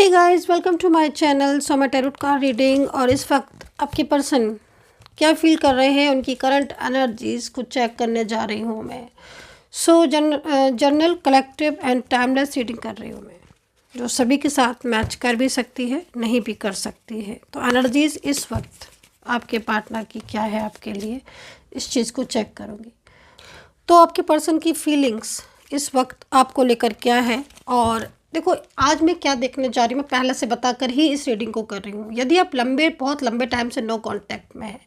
Hey guys, welcome to my channel. So मैं tarot card reading और इस वक्त आपके पर्सन क्या फील कर रहे हैं, उनकी करंट एनर्जीज को चेक करने जा रही हूँ मैं। Journal collective and timeless reading कर रही हूँ मैं, जो सभी के साथ मैच कर भी सकती है, नहीं भी कर सकती है। तो एनर्जीज इस वक्त आपके पार्टनर की क्या है आपके लिए, इस चीज़ को चेक करूँगी। तो आपके पर्सन की फीलिंग्स इस वक्त आपको लेकर क्या है, और देखो आज मैं क्या देखने जा रही हूँ, मैं पहले से बताकर ही इस रीडिंग को कर रही हूँ। यदि आप बहुत लंबे टाइम से नो कांटेक्ट में है,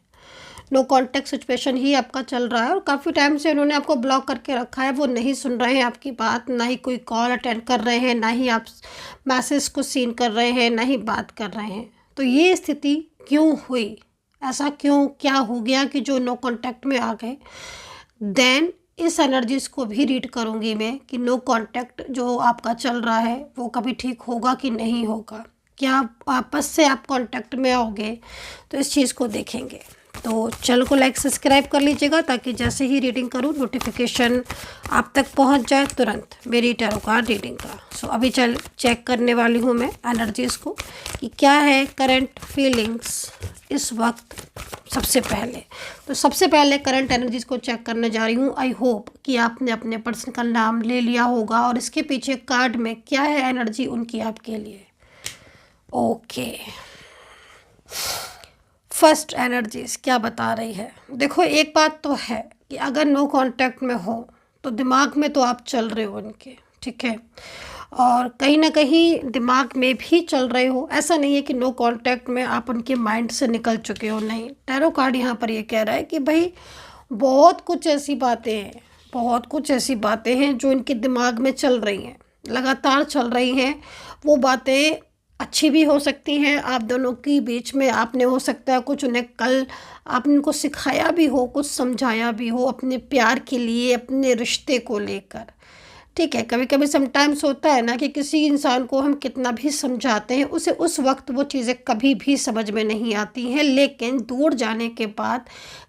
नो कांटेक्ट सिचुएशन ही आपका चल रहा है और काफ़ी टाइम से उन्होंने आपको ब्लॉक करके रखा है, वो नहीं सुन रहे हैं आपकी बात, ना ही कोई कॉल अटेंड कर रहे हैं, ना ही आप मैसेज को सीन कर रहे हैं, ना ही बात कर रहे हैं। तो ये स्थिति क्यों हुई, ऐसा क्यों क्या हो गया कि जो नो कांटेक्ट में आ गए। देन इस एनर्जीज को भी रीड करूँगी मैं कि नो कांटेक्ट जो आपका चल रहा है वो कभी ठीक होगा कि नहीं होगा, क्या आपस से आप कांटेक्ट में आओगे, तो इस चीज़ को देखेंगे। तो चैनल को लाइक सब्सक्राइब कर लीजिएगा ताकि जैसे ही रीडिंग करूँ नोटिफिकेशन आप तक पहुंच जाए तुरंत मेरी टैरो कार्ड रीडिंग का। सो अभी चेक करने वाली हूँ मैं एनर्जीज को कि क्या है करंट फीलिंग्स इस वक्त। सबसे पहले करंट एनर्जीज को चेक करने जा रही हूँ। आई होप कि आपने अपने पर्सन का नाम ले लिया होगा और इसके पीछे कार्ड में क्या है एनर्जी उनकी आपके लिए। ओके, फर्स्ट एनर्जीज क्या बता रही है। देखो एक बात तो है कि अगर नो कांटेक्ट में हो तो दिमाग में तो आप चल रहे हो उनके, ठीक है, और कहीं ना कहीं दिमाग में भी चल रहे हो। ऐसा नहीं है कि नो कांटेक्ट में आप उनके माइंड से निकल चुके हो, नहीं। टैरो कार्ड यहाँ पर ये कह रहा है कि भाई बहुत कुछ ऐसी बातें हैं जो इनके दिमाग में चल रही हैं, लगातार चल रही हैं। वो बातें अच्छी भी हो सकती हैं आप दोनों के बीच में, आपने हो सकता है कुछ उन्हें कल आपने उनको सिखाया भी हो, कुछ समझाया भी हो अपने प्यार के लिए, अपने रिश्ते को लेकर, ठीक है। कभी कभी समटाइम्स होता है ना कि किसी इंसान को हम कितना भी समझाते हैं उसे उस वक्त वो चीज़ें कभी भी समझ में नहीं आती हैं, लेकिन दूर जाने के बाद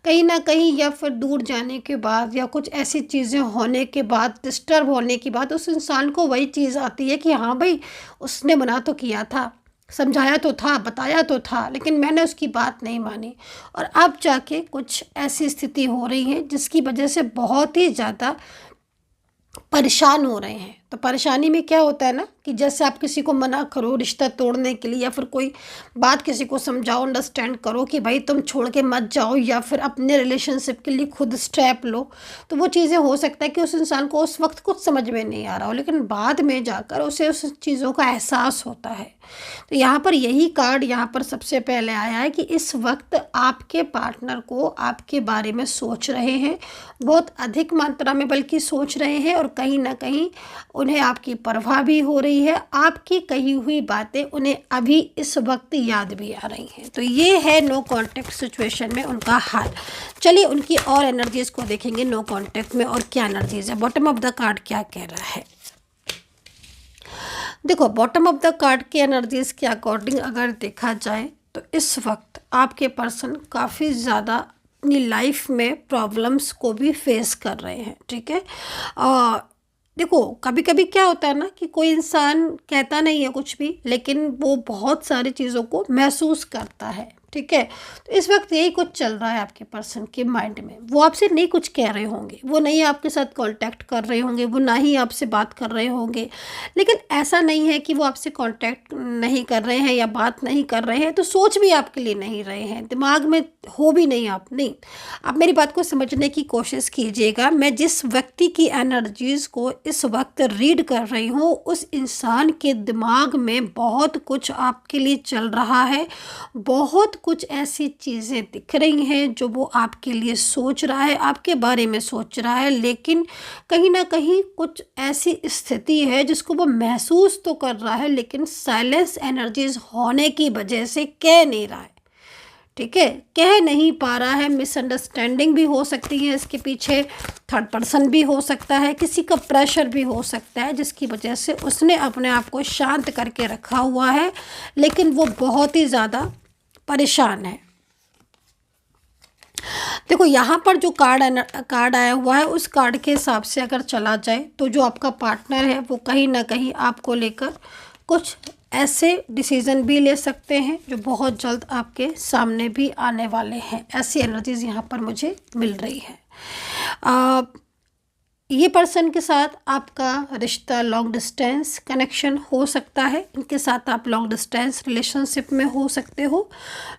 कहीं ना कहीं, या फिर दूर जाने के बाद या कुछ ऐसी चीज़ें होने के बाद, डिस्टर्ब होने के बाद उस इंसान को वही चीज़ आती है कि हाँ भाई उसने मना तो किया था, समझाया तो था, बताया तो था, लेकिन मैंने उसकी बात नहीं मानी, और अब जाके कुछ ऐसी स्थिति हो रही है जिसकी वजह से बहुत ही ज़्यादा परेशान हो रहे हैं। तो परेशानी में क्या होता है ना कि जैसे आप किसी को मना करो रिश्ता तोड़ने के लिए, या फिर कोई बात किसी को समझाओ, अंडरस्टैंड करो कि भाई तुम छोड़ के मत जाओ, या फिर अपने रिलेशनशिप के लिए खुद स्टेप लो, तो वो चीज़ें हो सकता है कि उस इंसान को उस वक्त कुछ समझ में नहीं आ रहा हो, लेकिन बाद में जाकर उसे उस चीज़ों का एहसास होता है। तो यहाँ पर यही कार्ड यहाँ पर सबसे पहले आया है कि इस वक्त आपके पार्टनर को आपके बारे में सोच रहे हैं, बहुत अधिक मात्रा में बल्कि सोच रहे हैं, और कहीं ना कहीं उन्हें आपकी परवाह भी हो रही है, आपकी कही हुई बातें उन्हें अभी इस वक्त याद भी आ रही हैं। तो ये है नो कांटेक्ट सिचुएशन में उनका हाल। चलिए उनकी और एनर्जीज को देखेंगे नो कांटेक्ट में और क्या एनर्जीज है। बॉटम ऑफ द कार्ड क्या कह रहा है, देखो बॉटम ऑफ द कार्ड की एनर्जीज के अकॉर्डिंग अगर देखा जाए तो इस वक्त आपके पर्सन काफ़ी ज़्यादा अपनी लाइफ में प्रॉब्लम्स को भी फेस कर रहे हैं, ठीक है। देखो कभी कभी क्या होता है ना कि कोई इंसान कहता नहीं है कुछ भी, लेकिन वो बहुत सारी चीज़ों को महसूस करता है, ठीक है। तो इस वक्त यही कुछ चल रहा है आपके पर्सन के माइंड में। वो आपसे नहीं कुछ कह रहे होंगे, वो नहीं आपके साथ कांटेक्ट कर रहे होंगे, वो ना ही आपसे बात कर रहे होंगे, लेकिन ऐसा नहीं है कि वो आपसे कांटेक्ट नहीं कर रहे हैं या बात नहीं कर रहे हैं तो सोच भी आपके लिए नहीं रहे हैं, दिमाग में हो भी नहीं आप नहीं। आप मेरी बात को समझने की कोशिश कीजिएगा। मैं जिस व्यक्ति की एनर्जीज को इस वक्त रीड कर रही हूँ उस इंसान के दिमाग में बहुत कुछ आपके लिए चल रहा है, बहुत कुछ ऐसी चीज़ें दिख रही हैं जो वो आपके लिए सोच रहा है, आपके बारे में सोच रहा है, लेकिन कहीं ना कहीं कुछ ऐसी स्थिति है जिसको वो महसूस तो कर रहा है, लेकिन साइलेंस एनर्जीज होने की वजह से कह नहीं रहा है, ठीक है, कह नहीं पा रहा है। मिसअंडरस्टैंडिंग भी हो सकती है इसके पीछे, थर्ड पर्सन भी हो सकता है, किसी का प्रेशर भी हो सकता है जिसकी वजह से उसने अपने आप को शांत करके रखा हुआ है, लेकिन वो बहुत ही ज़्यादा परेशान है। देखो यहाँ पर जो कार्ड आया हुआ है उस कार्ड के हिसाब से अगर चला जाए तो जो आपका पार्टनर है वो कहीं ना कहीं आपको लेकर कुछ ऐसे डिसीज़न भी ले सकते हैं जो बहुत जल्द आपके सामने भी आने वाले हैं। ऐसी एनर्जीज़ यहाँ पर मुझे मिल रही है। ये पर्सन के साथ आपका रिश्ता लॉन्ग डिस्टेंस कनेक्शन हो सकता है। इनके साथ आप लॉन्ग डिस्टेंस रिलेशनशिप में हो सकते हो।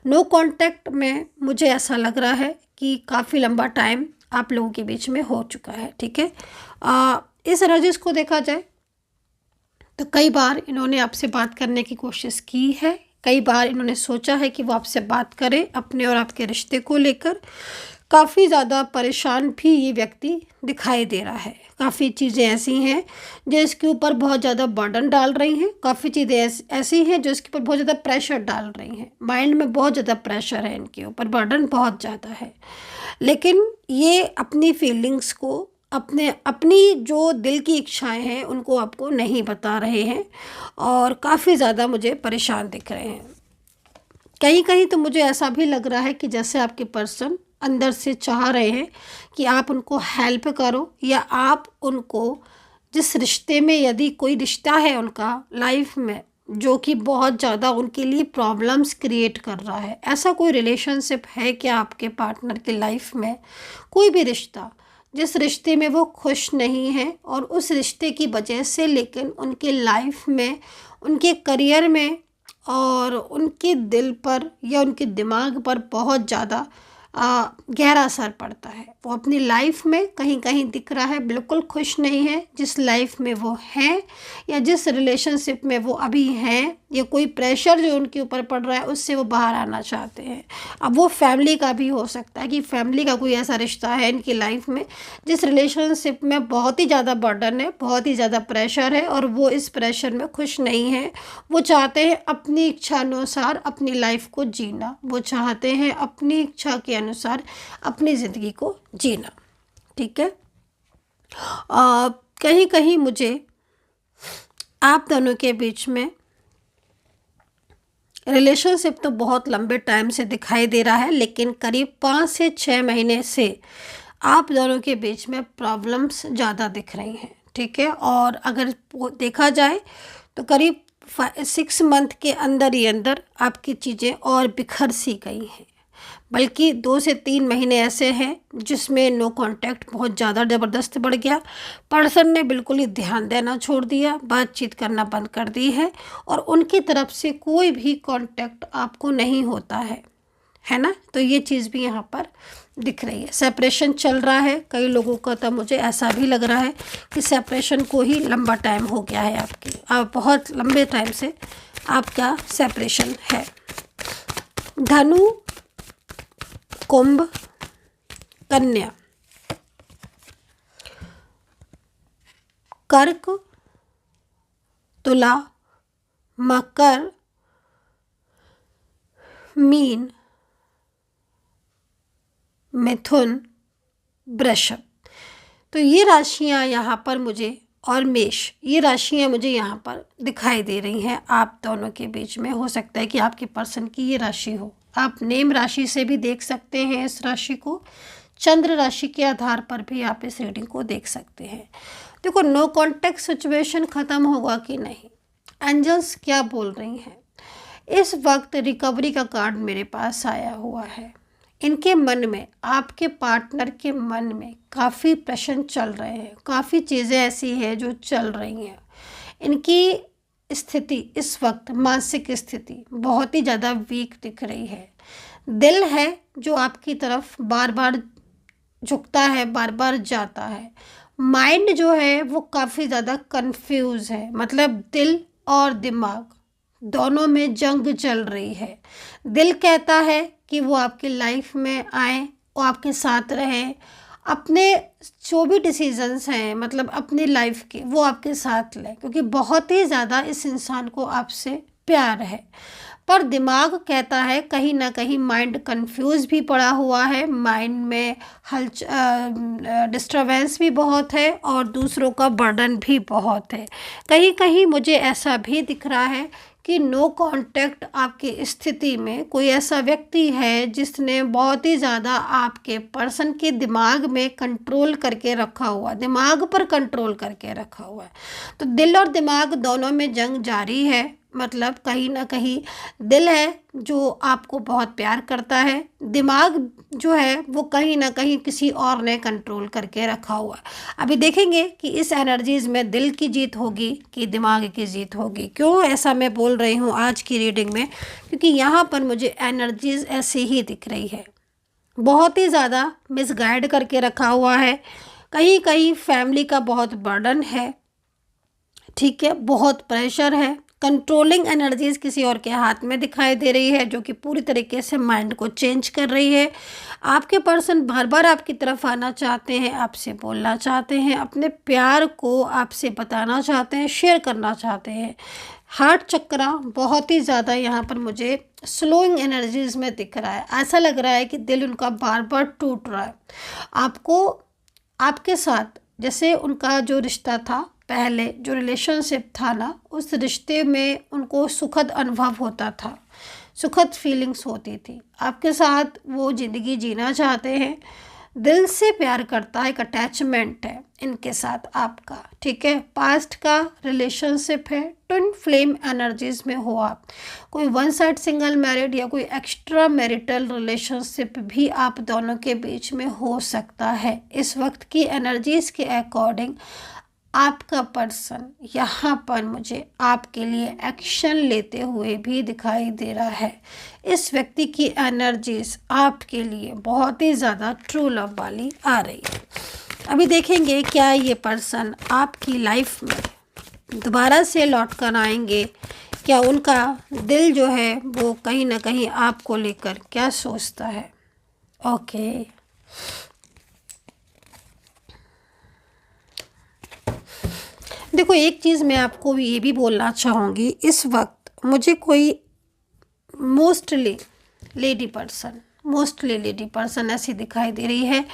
नो कांटेक्ट में मुझे ऐसा लग रहा है कि काफ़ी लंबा टाइम आप लोगों के बीच में हो चुका है। ठीक है, इस एनर्जीज़ को देखा जाए तो कई बार इन्होंने आपसे बात करने की कोशिश की है, कई बार इन्होंने सोचा है कि वो आपसे बात करें अपने और आपके रिश्ते को लेकर। काफ़ी ज़्यादा परेशान भी ये व्यक्ति दिखाई दे रहा है। काफ़ी चीज़ें ऐसी हैं जो इसके ऊपर बहुत ज़्यादा बर्डन डाल रही हैं, काफ़ी चीज़ें ऐसी हैं जो इसके ऊपर बहुत ज़्यादा प्रेशर डाल रही हैं। माइंड में बहुत ज़्यादा प्रेशर है, इनके ऊपर बर्डन बहुत ज़्यादा है। लेकिन ये अपनी फीलिंग्स को, अपनी जो दिल की इच्छाएं हैं उनको आपको नहीं बता रहे हैं और काफ़ी ज़्यादा मुझे परेशान दिख रहे हैं। कहीं कहीं तो मुझे ऐसा भी लग रहा है कि जैसे आपके पर्सन अंदर से चाह रहे हैं कि आप उनको हेल्प करो, या आप उनको जिस रिश्ते में, यदि कोई रिश्ता है उनका लाइफ में जो कि बहुत ज़्यादा उनके लिए प्रॉब्लम्स क्रिएट कर रहा है, ऐसा कोई रिलेशनशिप है क्या आपके पार्टनर की लाइफ में? कोई भी रिश्ता जिस रिश्ते में वो खुश नहीं है और उस रिश्ते की वजह से लेकिन उनके लाइफ में, उनके करियर में और उनके दिल पर या उनके दिमाग पर बहुत ज़्यादा गहरा असर पड़ता है। वो अपनी लाइफ में कहीं कहीं दिख रहा है बिल्कुल खुश नहीं है जिस लाइफ में वो हैं या जिस रिलेशनशिप में वो अभी हैं, या कोई प्रेशर जो उनके ऊपर पड़ रहा है उससे वो बाहर आना चाहते हैं। अब वो फैमिली का भी हो सकता है कि फैमिली का कोई ऐसा रिश्ता है इनकी लाइफ में जिस रिलेशनशिप में बहुत ही ज़्यादा बर्डन है, बहुत ही ज़्यादा प्रेशर है और वो इस प्रेशर में खुश नहीं है। वो चाहते हैं अपनी इच्छा अनुसार अपनी लाइफ को जीना, वो चाहते हैं अपनी इच्छा के अनुसार अपनी ज़िंदगी को जीना। ठीक है, कहीं कहीं मुझे आप दोनों के बीच में रिलेशनशिप तो बहुत लंबे टाइम से दिखाई दे रहा है, लेकिन करीब 5 से 6 महीने से आप दोनों के बीच में प्रॉब्लम्स ज़्यादा दिख रही हैं। ठीक है, और अगर देखा जाए तो करीब 6 मंथ के अंदर ही अंदर आपकी चीज़ें और बिखर सी गई हैं। बल्कि 2 से 3 महीने ऐसे हैं जिसमें नो कांटेक्ट बहुत ज़्यादा ज़बरदस्त बढ़ गया। पर्सन ने बिल्कुल ही ध्यान देना छोड़ दिया, बातचीत करना बंद कर दी है और उनकी तरफ से कोई भी कांटेक्ट आपको नहीं होता है ना। तो ये चीज़ भी यहाँ पर दिख रही है। सेपरेशन चल रहा है कई लोगों का, तो मुझे ऐसा भी लग रहा है कि सेपरेशन को ही लंबा टाइम हो गया है आपकी, अब बहुत लंबे टाइम से आपका सेपरेशन है। धनु, कुंभ, कन्या, कर्क, तुला, मकर, मीन, मिथुन, वृषभ। तो ये राशियां यहाँ पर मुझे, और मेष, ये राशियां मुझे यहाँ पर दिखाई दे रही हैं आप दोनों के बीच में। हो सकता है कि आपके पर्सन की ये राशि हो। आप नेम राशि से भी देख सकते हैं इस राशि को, चंद्र राशि के आधार पर भी आप इस रीडिंग को देख सकते हैं। देखो, नो कॉन्टेक्ट सिचुएशन ख़त्म होगा कि नहीं, एंजल्स क्या बोल रही हैं इस वक्त। रिकवरी का कार्ड मेरे पास आया हुआ है। इनके मन में, आपके पार्टनर के मन में काफ़ी प्रश्न चल रहे हैं, काफ़ी चीज़ें ऐसी हैं जो चल रही हैं। इनकी स्थिति इस वक्त, मानसिक स्थिति बहुत ही ज़्यादा वीक दिख रही है। दिल है जो आपकी तरफ बार बार झुकता है, बार बार जाता है। माइंड जो है वो काफ़ी ज़्यादा कंफ्यूज है, मतलब दिल और दिमाग दोनों में जंग चल रही है। दिल कहता है कि वो आपकी लाइफ में आए, वो आपके साथ रहें, अपने जो भी डिसीजंस हैं मतलब अपनी लाइफ के, वो आपके साथ लें, क्योंकि बहुत ही ज़्यादा इस इंसान को आपसे प्यार है। पर दिमाग कहता है कहीं ना कहीं, माइंड कंफ्यूज भी पड़ा हुआ है, माइंड में डिस्टर्बेंस भी बहुत है और दूसरों का बर्डन भी बहुत है। कहीं कहीं मुझे ऐसा भी दिख रहा है कि नो कांटेक्ट आपकी स्थिति में कोई ऐसा व्यक्ति है जिसने बहुत ही ज़्यादा आपके पर्सन के दिमाग में कंट्रोल करके रखा हुआ, दिमाग पर कंट्रोल करके रखा हुआ है। तो दिल और दिमाग दोनों में जंग जारी है। मतलब कहीं ना कहीं दिल है जो आपको बहुत प्यार करता है, दिमाग जो है वो कहीं ना कहीं किसी और ने कंट्रोल करके रखा हुआ है। अभी देखेंगे कि इस एनर्जीज़ में दिल की जीत होगी कि दिमाग की जीत होगी। क्यों ऐसा मैं बोल रही हूँ आज की रीडिंग में, क्योंकि यहाँ पर मुझे एनर्जीज़ ऐसी ही दिख रही है, बहुत ही ज़्यादा मिसगाइड करके रखा हुआ है। कहीं कहीं फैमिली का बहुत बर्डन है, ठीक है, बहुत प्रेशर है, कंट्रोलिंग एनर्जीज किसी और के हाथ में दिखाई दे रही है जो कि पूरी तरीके से माइंड को चेंज कर रही है। आपके पर्सन बार बार आपकी तरफ आना चाहते हैं, आपसे बोलना चाहते हैं, अपने प्यार को आपसे बताना चाहते हैं, शेयर करना चाहते हैं। हार्ट चक्रा बहुत ही ज़्यादा यहाँ पर मुझे स्लोइंग एनर्जीज में दिख रहा है। ऐसा लग रहा है कि दिल उनका बार बार टूट रहा है। आपको आपके साथ जैसे उनका जो रिश्ता था, पहले जो रिलेशनशिप था ना, उस रिश्ते में उनको सुखद अनुभव होता था, सुखद फीलिंग्स होती थी। आपके साथ वो ज़िंदगी जीना चाहते हैं, दिल से प्यार करता है, एक अटैचमेंट है इनके साथ आपका, ठीक है। पास्ट का रिलेशनशिप है, ट्विन फ्लेम एनर्जीज में हो आप, कोई वन साइड सिंगल मैरिड या कोई एक्स्ट्रा मैरिटल रिलेशनशिप भी आप दोनों के बीच में हो सकता है। इस वक्त की एनर्जीज के अकॉर्डिंग आपका पर्सन यहाँ पर मुझे आपके लिए एक्शन लेते हुए भी दिखाई दे रहा है। इस व्यक्ति की एनर्जीज आपके लिए बहुत ही ज़्यादा ट्रू लव वाली आ रही है। अभी देखेंगे क्या ये पर्सन आपकी लाइफ में दोबारा से लौट कर आएंगे, क्या उनका दिल जो है वो कहीं ना कहीं आपको लेकर क्या सोचता है। ओके, देखो एक चीज़ मैं आपको ये भी बोलना चाहूँगी, इस वक्त मुझे कोई मोस्टली लेडी पर्सन ऐसी दिखाई दे रही है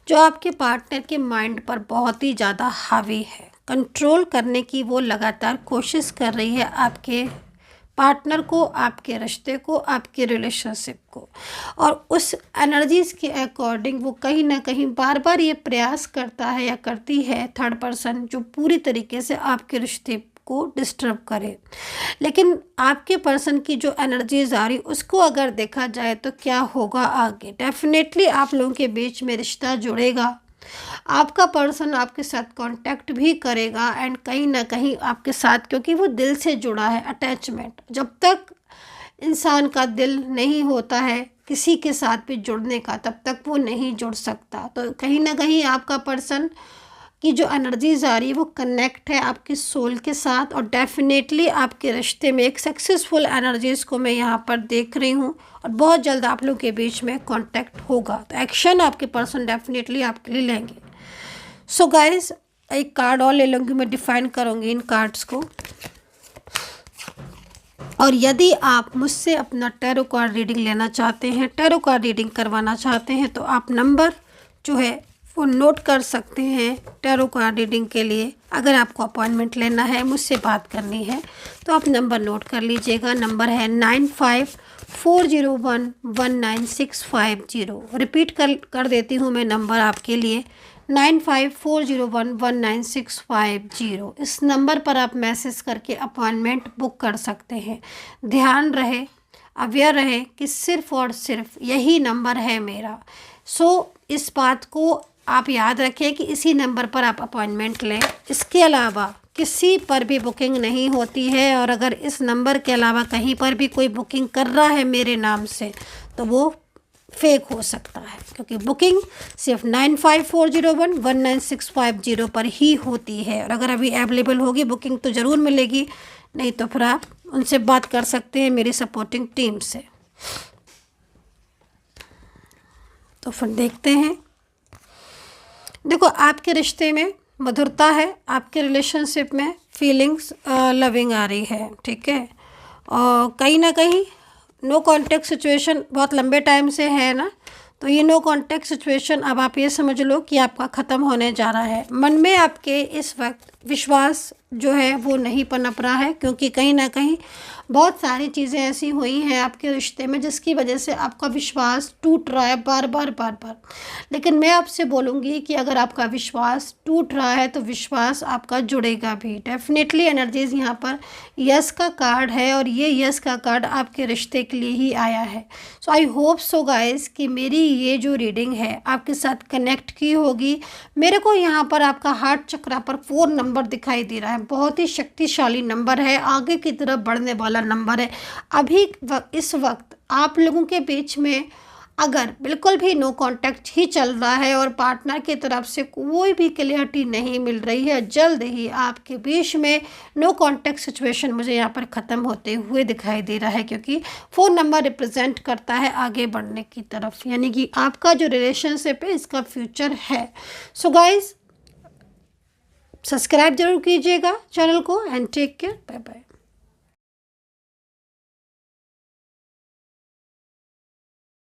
जो आपके पार्टनर के माइंड पर बहुत ही ज़्यादा हावी है। कंट्रोल करने की वो लगातार कोशिश कर रही है आपके पार्टनर को, आपके रिश्ते को, आपके रिलेशनशिप को, और उस एनर्जीज़ के अकॉर्डिंग वो कहीं ना कहीं बार बार ये प्रयास करता है या करती है थर्ड पर्सन जो पूरी तरीके से आपके रिश्ते को डिस्टर्ब करे। लेकिन आपके पर्सन की जो एनर्जीज आ रही उसको अगर देखा जाए तो क्या होगा आगे, डेफिनेटली आप लोगों के बीच में रिश्ता जुड़ेगा, आपका पर्सन आपके साथ कांटेक्ट भी करेगा एंड कहीं ना कहीं आपके साथ, क्योंकि वो दिल से जुड़ा है, अटैचमेंट। जब तक इंसान का दिल नहीं होता है किसी के साथ भी जुड़ने का, तब तक वो नहीं जुड़ सकता। तो कहीं ना कहीं आपका पर्सन की जो एनर्जीज आ रही है वो कनेक्ट है आपकी सोल के साथ, और डेफिनेटली आपके रिश्ते में एक सक्सेसफुल एनर्जीज़ को मैं यहाँ पर देख रही हूँ, और बहुत जल्द आप लोगों के बीच में कांटेक्ट होगा। तो एक्शन आपके पर्सन डेफिनेटली आपके लिए लेंगे। सो गाइस, एक कार्ड और ले लूँगी, मैं डिफाइन करूँगी इन कार्ड्स को। और यदि आप मुझसे अपना टैरो कार्ड रीडिंग लेना चाहते हैं, टैरो कार्ड रीडिंग करवाना चाहते हैं, तो आप नंबर जो है वो नोट कर सकते हैं टैरो कार्ड रीडिंग के लिए। अगर आपको अपॉइंटमेंट लेना है, मुझसे बात करनी है, तो आप नंबर नोट कर लीजिएगा। नंबर है 9540119650। रिपीट कर देती हूँ मैं नंबर आपके लिए, 9540119650। इस नंबर पर आप मैसेज करके अपॉइंटमेंट बुक कर सकते हैं। ध्यान रहे, अवेयर रहे कि सिर्फ़ और सिर्फ यही नंबर है मेरा। सो इस बात को आप याद रखें कि इसी नंबर पर आप अपॉइंटमेंट लें। इसके अलावा किसी पर भी बुकिंग नहीं होती है, और अगर इस नंबर के अलावा कहीं पर भी कोई बुकिंग कर रहा है मेरे नाम से तो वो फेक हो सकता है, क्योंकि बुकिंग सिर्फ 9540119650 पर ही होती है। और अगर अभी अवेलेबल होगी बुकिंग तो ज़रूर मिलेगी, नहीं तो फिर आप उनसे बात कर सकते हैं मेरी सपोर्टिंग टीम से। तो फिर देखते हैं। देखो आपके रिश्ते में मधुरता है, आपके रिलेशनशिप में फीलिंग्स लविंग आ रही है, ठीक है। और कहीं ना कहीं नो कांटेक्ट सिचुएशन बहुत लंबे टाइम से है ना, तो ये नो कांटेक्ट सिचुएशन अब आप ये समझ लो कि आपका ख़त्म होने जा रहा है। मन में आपके इस वक्त विश्वास जो है वो नहीं पनप रहा है, क्योंकि कहीं ना कहीं बहुत सारी चीज़ें ऐसी हुई हैं आपके रिश्ते में जिसकी वजह से आपका विश्वास टूट रहा है बार बार बार बार। लेकिन मैं आपसे बोलूँगी कि अगर आपका विश्वास टूट रहा है तो विश्वास आपका जुड़ेगा भी डेफिनेटली। एनर्जीज़ यहाँ पर यस का कार्ड है और ये यस का कार्ड आपके रिश्ते के लिए ही आया है। सो आई होप सो गाइस कि मेरी ये जो रीडिंग है आपके साथ कनेक्ट की होगी। मेरे को यहाँ पर आपका हार्ट चक्रा पर 4 नंबर दिखाई दे रहा है, बहुत ही शक्तिशाली नंबर है, आगे की तरफ बढ़ने वाला नंबर है। अभी इस वक्त आप लोगों के बीच में अगर बिल्कुल भी नो कांटेक्ट ही चल रहा है और पार्टनर की तरफ से कोई भी क्लियरिटी नहीं मिल रही है, जल्द ही आपके बीच में नो कांटेक्ट सिचुएशन मुझे यहाँ पर ख़त्म होते हुए दिखाई दे रहा है, क्योंकि 4 नंबर रिप्रेजेंट करता है आगे बढ़ने की तरफ, यानी कि आपका जो रिलेशनशिप है इसका फ्यूचर है। सो गाइज सब्सक्राइब जरूर कीजिएगा चैनल को and take care, bye bye.